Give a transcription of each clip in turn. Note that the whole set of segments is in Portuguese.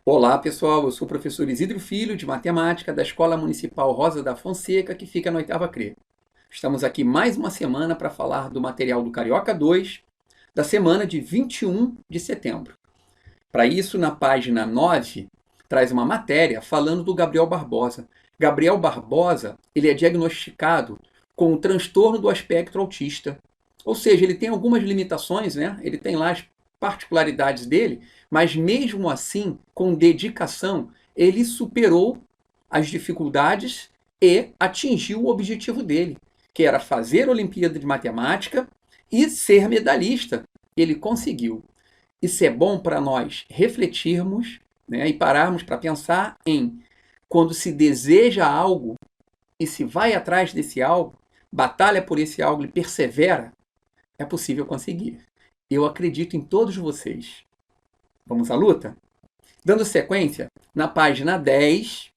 Olá pessoal, eu sou o professor Isidro Filho, de Matemática, da Escola Municipal Rosa da Fonseca, que fica na oitava CRE. Estamos aqui mais uma semana para falar do material do Carioca 2, da semana de 21 de setembro. Para isso, na página 9, traz uma matéria falando do Gabriel Barbosa. Gabriel Barbosa, ele é diagnosticado com o transtorno do espectro autista. Ou seja, ele tem algumas limitações, né? Ele tem lá as particularidades dele, mas mesmo assim, com dedicação, ele superou as dificuldades e atingiu o objetivo dele, que era fazer a Olimpíada de Matemática e ser medalhista. Ele conseguiu. Isso é bom para nós refletirmos, né, e pararmos para pensar em quando se deseja algo e se vai atrás desse algo, batalha por esse algo e persevera, é possível conseguir. Eu acredito em todos vocês. Vamos à luta? Dando sequência, na página 10,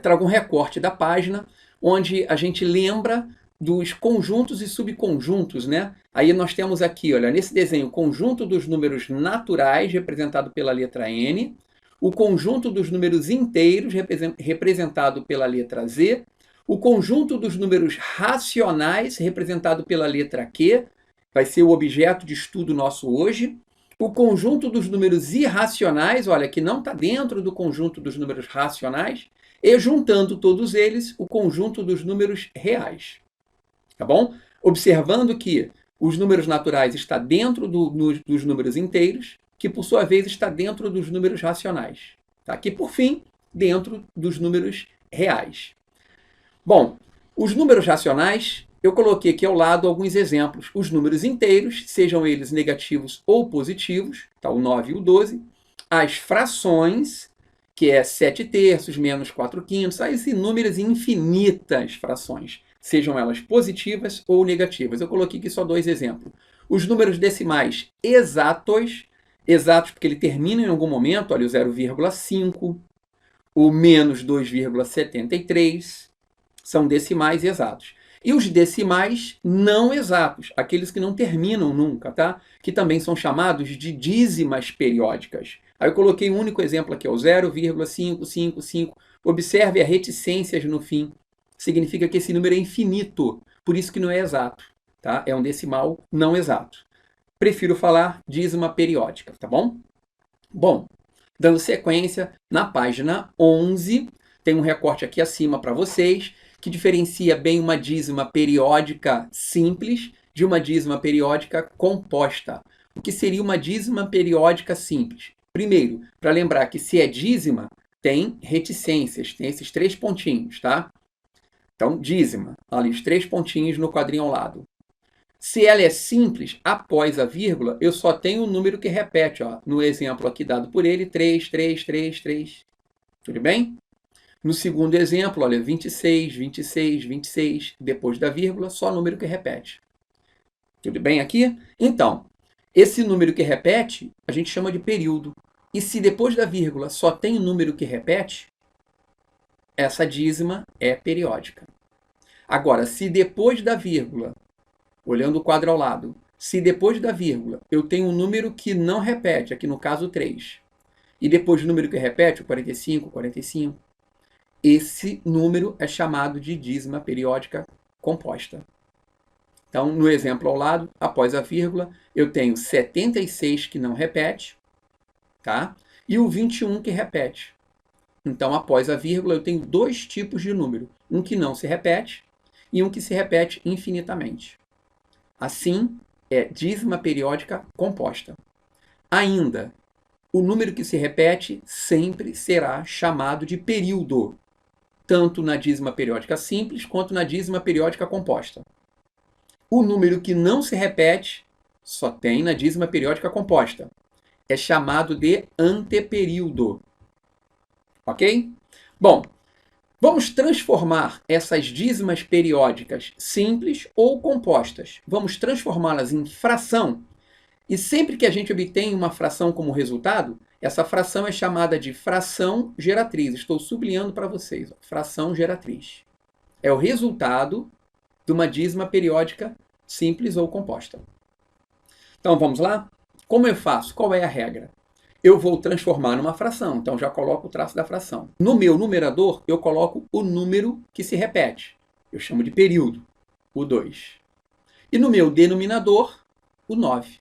trago um recorte da página, onde a gente lembra dos conjuntos e subconjuntos, né? Aí nós temos aqui, olha, nesse desenho, o conjunto dos números naturais, representado pela letra N, o conjunto dos números inteiros, representado pela letra Z, o conjunto dos números racionais, representado pela letra Q, vai ser o objeto de estudo nosso hoje, o conjunto dos números irracionais, olha, que não está dentro do conjunto dos números racionais, e juntando todos eles, o conjunto dos números reais. Tá bom? Observando que os números naturais está dentro dos números inteiros, que por sua vez está dentro dos números racionais. Tá? Que por fim, dentro dos números reais. Bom, os números racionais, eu coloquei aqui ao lado alguns exemplos. Os números inteiros, sejam eles negativos ou positivos, tá? O 9 e o 12. As frações, que é 7 terços menos 4 quintos, as inúmeras e infinitas frações, sejam elas positivas ou negativas. Eu coloquei aqui só dois exemplos. Os números decimais exatos porque ele termina em algum momento, olha, o 0,5, o menos 2,73, são decimais exatos. E os decimais não exatos, aqueles que não terminam nunca, tá? Que também são chamados de dízimas periódicas. Aí eu coloquei um único exemplo aqui, o 0,555. Observe a reticências no fim. Significa que esse número é infinito, por isso que não é exato, tá? É um decimal não exato. Prefiro falar dízima periódica, tá bom? Bom, dando sequência, na página 11, tem um recorte aqui acima para vocês, que diferencia bem uma dízima periódica simples de uma dízima periódica composta. O que seria uma dízima periódica simples? Primeiro, para lembrar que se é dízima, tem reticências, tem esses três pontinhos, tá? Então, dízima, ali os três pontinhos no quadrinho ao lado. Se ela é simples, após a vírgula, eu só tenho o número que repete, ó, no exemplo aqui dado por ele, 3, 3, 3, 3. Tudo bem? No segundo exemplo, olha, 26, 26, 26, depois da vírgula, só número que repete. Tudo bem aqui? Então, esse número que repete, a gente chama de período. E se depois da vírgula só tem o número que repete, essa dízima é periódica. Agora, se depois da vírgula, olhando o quadro ao lado, se depois da vírgula eu tenho um número que não repete, aqui no caso 3, e depois do número que repete, o 45, 45, esse número é chamado de dízima periódica composta. Então, no exemplo ao lado, após a vírgula, eu tenho 76 que não repete, tá? E o 21 que repete. Então, após a vírgula, eu tenho dois tipos de número. Um que não se repete e um que se repete infinitamente. Assim, é dízima periódica composta. Ainda, o número que se repete sempre será chamado de período, tanto na dízima periódica simples quanto na dízima periódica composta. O número que não se repete só tem na dízima periódica composta. É chamado de anteperíodo. Ok? Bom, vamos transformar essas dízimas periódicas simples ou compostas. Vamos transformá-las em fração. E sempre que a gente obtém uma fração como resultado, essa fração é chamada de fração geratriz. Estou sublinhando para vocês. Fração geratriz. É o resultado de uma dízima periódica simples ou composta. Então, vamos lá? Como eu faço? Qual é a regra? eu vou transformar numa fração. Então, já coloco o traço da fração. No meu numerador, eu coloco o número que se repete. Eu chamo de período, o 2. E no meu denominador, o 9.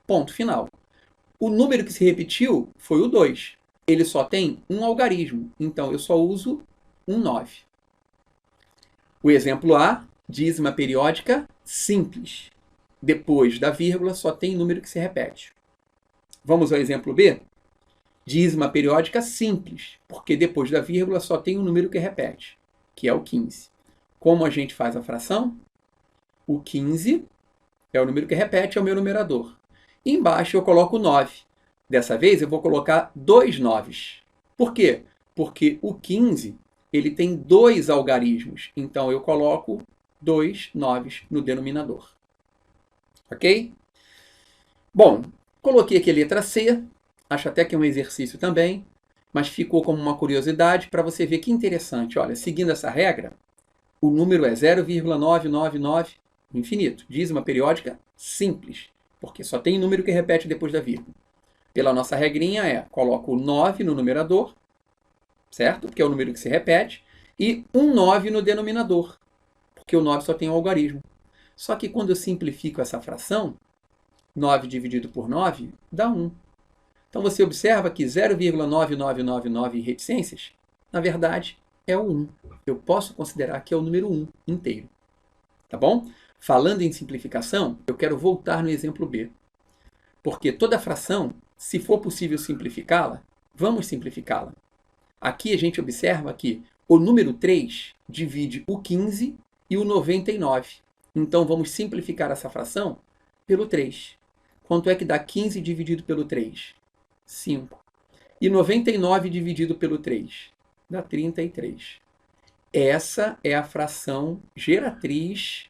Ponto final. O número que se repetiu foi o 2. Ele só tem um algarismo, então eu só uso um 9. O exemplo A, dízima periódica simples. Depois da vírgula só tem número que se repete. Vamos ao exemplo B? Dízima periódica simples, porque depois da vírgula só tem um número que repete, que é o 15. Como a gente faz a fração? O 15 é o número que repete, é o meu numerador. E embaixo eu coloco 9. Dessa vez eu vou colocar 2 9s. Por quê? Porque o 15 ele tem 2 algarismos. Então eu coloco 2 9s no denominador. Ok? Bom, coloquei aqui a letra C. Acho até que é um exercício também. Mas ficou como uma curiosidade para você ver que interessante. Olha, seguindo essa regra, o número é 0,999 infinito. Dízima periódica simples, porque só tem número que repete depois da vírgula. Pela nossa regrinha coloco o 9 no numerador, certo? Porque é o número que se repete, e um 9 no denominador, porque o 9 só tem um algarismo. Só que quando eu simplifico essa fração, 9 dividido por 9 dá 1. Então você observa que 0,9999 reticências, na verdade, é o 1. Eu posso considerar que é o número 1 inteiro. Tá bom? Falando em simplificação, eu quero voltar no exemplo B. Porque toda fração, se for possível simplificá-la, vamos simplificá-la. Aqui a gente observa que o número 3 divide o 15 e o 99. Então vamos simplificar essa fração pelo 3. Quanto é que dá 15 dividido pelo 3? 5. E 99 dividido pelo 3? Dá 33. Essa é a fração geratriz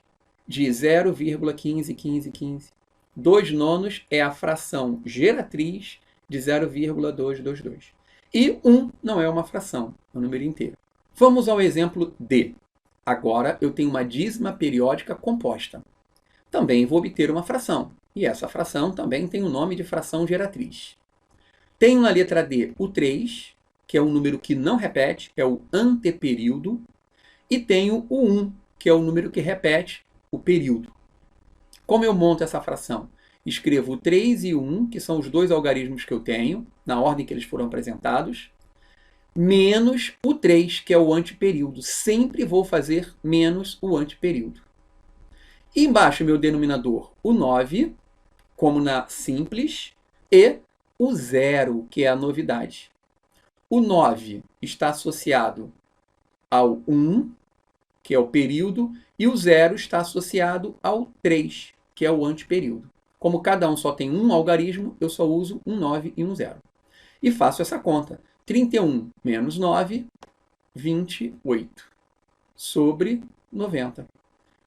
de 0,151515. 2 nonos é a fração geratriz de 0,222. E 1 não é uma fração, é um número inteiro. Vamos ao exemplo D. Agora eu tenho uma dízima periódica composta. Também vou obter uma fração. E essa fração também tem o nome de fração geratriz. Tenho na letra D o 3, que é um número que não repete, é o anteperíodo. E tenho o 1, que é o número que repete, o período. Como eu monto essa fração? Escrevo o 3 e o 1, que são os dois algarismos que eu tenho, na ordem que eles foram apresentados, menos o 3, que é o anteperíodo. Sempre vou fazer menos o anteperíodo. E embaixo, meu denominador, o 9, como na simples, e o 0, que é a novidade. O 9 está associado ao 1, que é o período, e o 0 está associado ao 3, que é o anteperíodo. Como cada um só tem um algarismo, eu só uso um 9 e um 0. E faço essa conta. 31 menos 9, 28, sobre 90.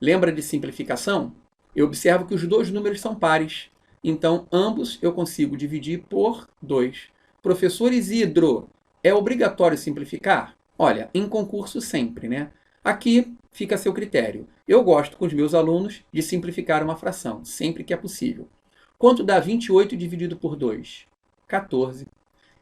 Lembra de simplificação? Eu observo que os dois números são pares. Então, ambos eu consigo dividir por 2. Professor Isidro, é obrigatório simplificar? Olha, em concurso sempre, né? Aqui fica a seu critério. Eu gosto com os meus alunos de simplificar uma fração, sempre que é possível. Quanto dá 28 dividido por 2? 14.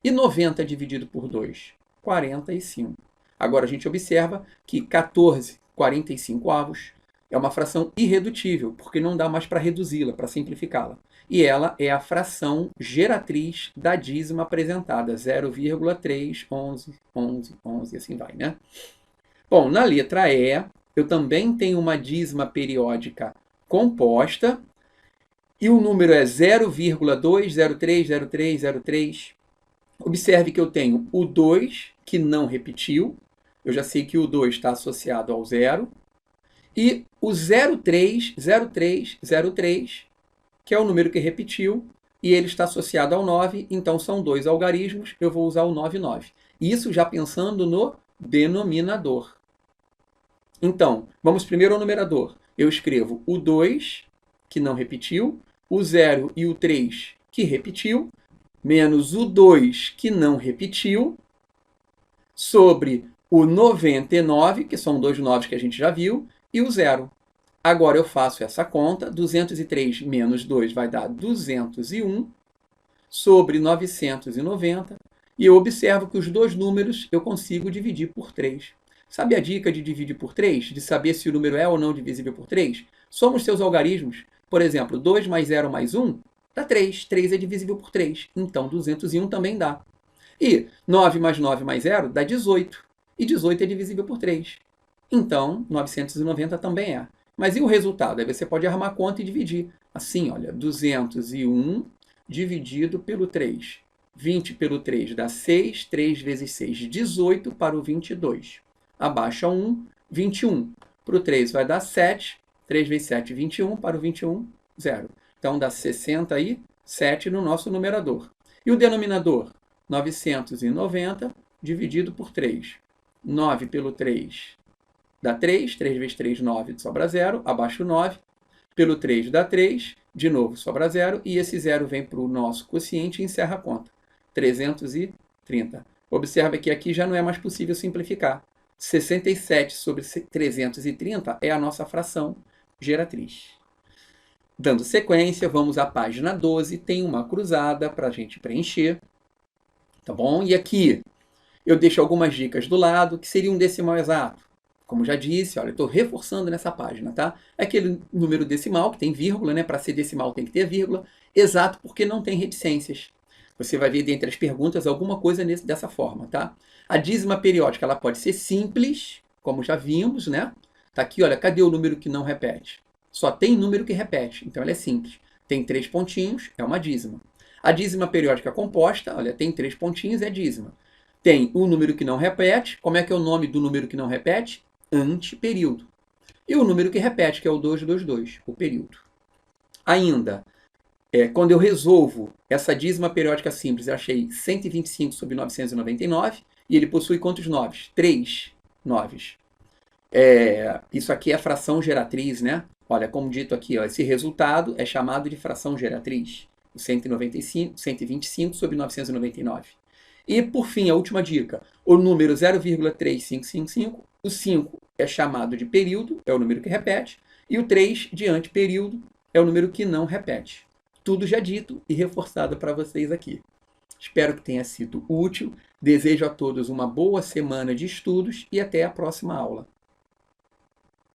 E 90 dividido por 2? 45. Agora a gente observa que 14, 45 avos, é uma fração irredutível, porque não dá mais para reduzi-la, para simplificá-la. E ela é a fração geratriz da dízima apresentada, 0,31111 e assim vai, né? Bom, na letra E, eu também tenho uma dízima periódica composta, e o número é 0,2030303. Observe que eu tenho o 2, que não repetiu. Eu já sei que o 2 está associado ao 0. E o 030303, que é o número que repetiu, e ele está associado ao 9, então são dois algarismos, eu vou usar o 99. Isso já pensando no denominador. Então, vamos primeiro ao numerador. Eu escrevo o 2, que não repetiu, o 0 e o 3, que repetiu, menos o 2, que não repetiu, sobre o 99, que são dois 9 que a gente já viu, e o 0. Agora eu faço essa conta, 203 menos 2 vai dar 201, sobre 990 e eu observo que os dois números eu consigo dividir por 3. Sabe a dica de dividir por 3? De saber se o número é ou não divisível por 3? Somos seus algarismos. Por exemplo, 2 mais 0 mais 1 dá 3. 3 é divisível por 3. Então, 201 também dá. E 9 mais 9 mais 0 dá 18. E 18 é divisível por 3. Então, 990 também é. Mas e o resultado? Aí você pode armar a conta e dividir. Assim, olha, 201 dividido pelo 3. 20 pelo 3 dá 6. 3 vezes 6, 18 para o 22. Abaixa 1, 21. Para o 3 vai dar 7. 3 vezes 7, 21. Para o 21, 0. Então, dá 67 no nosso numerador. E o denominador? 990 dividido por 3. 9 pelo 3 dá 3. 3 vezes 3, 9, sobra 0. Abaixo 9. Pelo 3 dá 3. De novo, sobra 0. E esse 0 vem para o nosso quociente e encerra a conta. 330. Observa que aqui já não é mais possível simplificar. 67 sobre 330 é a nossa fração geratriz. Dando sequência, vamos à página 12. Tem uma cruzada para a gente preencher. Tá bom? E aqui eu deixo algumas dicas do lado, que seria um decimal exato. Como já disse, olha, eu estou reforçando nessa página, tá? É aquele número decimal que tem vírgula, né? Para ser decimal tem que ter vírgula. Exato porque não tem reticências. Você vai ver dentre as perguntas alguma coisa dessa forma, tá? A dízima periódica, ela pode ser simples, como já vimos, né? Tá aqui, olha, cadê o número que não repete? Só tem número que repete, então ela é simples. Tem 3 pontinhos, é uma dízima. A dízima periódica composta, olha, tem 3 pontinhos, é dízima. Tem o número que não repete. Como é que é o nome do número que não repete? Antiperíodo. E o número que repete, que é o 222, o período. Ainda, quando eu resolvo essa dízima periódica simples, eu achei 125 sobre 999, e ele possui quantos noves? 3 noves. Isso aqui é a fração geratriz, né? Olha, como dito aqui, ó, esse resultado é chamado de fração geratriz. O 125 sobre 999. E, por fim, a última dica. O número 0,3555, o 5 é chamado de período, é o número que repete, e o 3 de antiperíodo é o número que não repete. Tudo já dito e reforçado para vocês aqui. Espero que tenha sido útil. Desejo a todos uma boa semana de estudos e até a próxima aula.